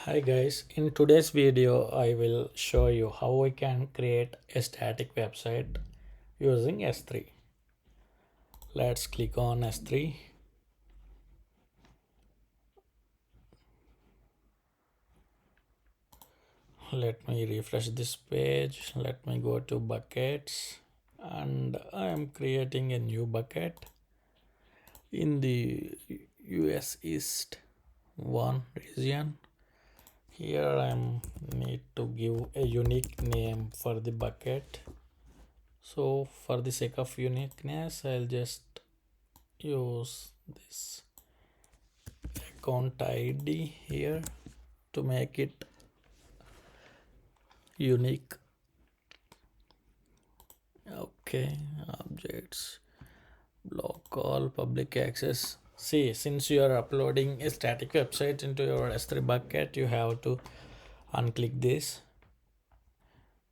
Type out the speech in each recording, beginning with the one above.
Hi guys, in today's video I will show you how we can create a static website using S3. Let's click on S3. Let me refresh this page. Let me go to buckets and I am creating a new bucket in the US East 1 region. Here I need to give a unique name for the bucket. So for the sake of uniqueness, I'll just use this account ID here to make it unique. Okay, objects, block all public access. See, since you are uploading a static website into your S3 bucket, you have to unclick this.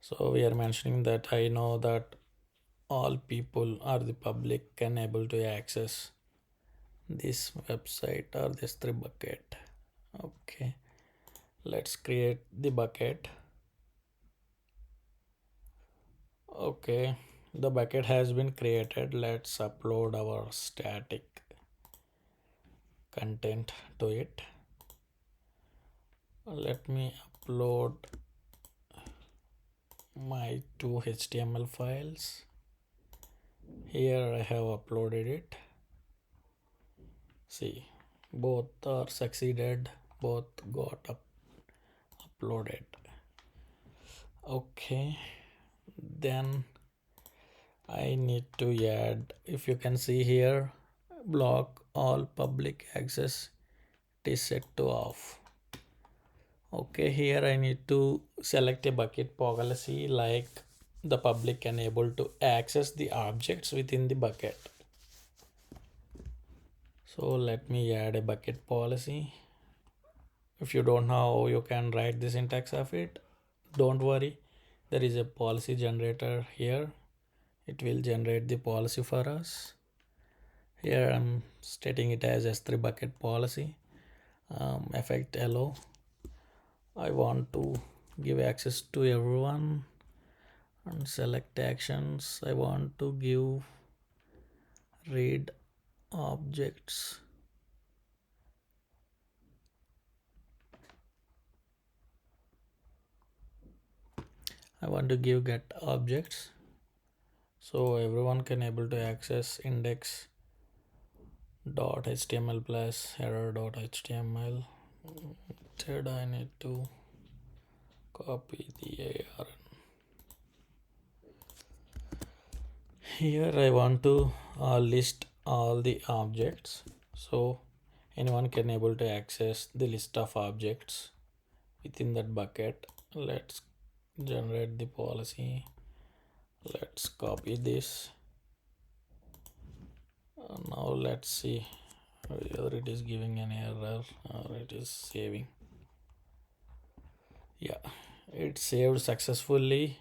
So we are mentioning that I know that all people are the public can able to access this website or this 3 bucket. Okay, let's create the bucket. Okay, the bucket has been created. Let's upload our static content to it. Let me upload my two HTML files. Here I have uploaded it. See, both are succeeded, both got uploaded. Okay, then I need to add, if you can see here, block all public access, it is set to off. Okay, here I need to select a bucket policy like the public can able to access the objects within the bucket. So let me add a bucket policy. If you don't know how you can write the syntax of it, don't worry, there is a policy generator here. It will generate the policy for us. Here I'm stating it as S3 bucket policy. Effect allow. I want to give access to everyone and select actions. I want to give read objects. I want to give get objects so everyone can able to access index dot html plus error dot html. Third, I need to copy the ARN. Here I want to list all the objects so anyone can able to access the list of objects within that bucket. Let's generate the policy. Let's copy this. Now let's see whether it is giving an error or it is saving. Yeah, it saved successfully.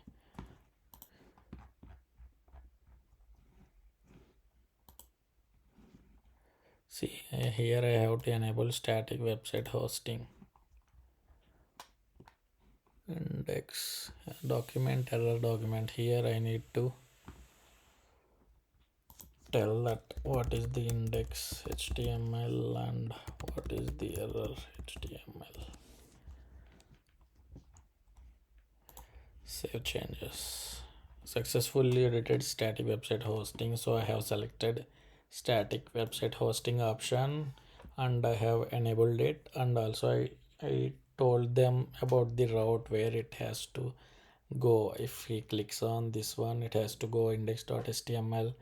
See, here I have to enable static website hosting. Index document error document. Here I need to tell that what is the index HTML and what is the error HTML. Save changes. Successfully edited static website hosting. So I have selected static website hosting option and I have enabled it, and also I told them about the route where it has to go. If he clicks on this one, it has to go index.html,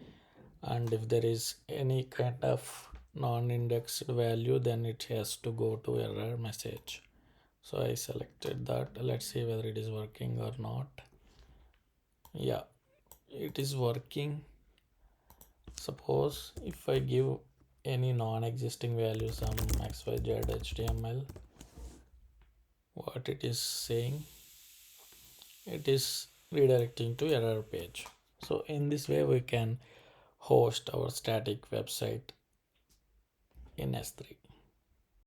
and if there is any kind of non-indexed value, then it has to go to error message. So I selected that. Let's see whether it is working or not. Yeah, it is working. Suppose if I give any non-existing value, some xyz html, what it is saying, it is redirecting to error page. So in this way we can host our static website in S3.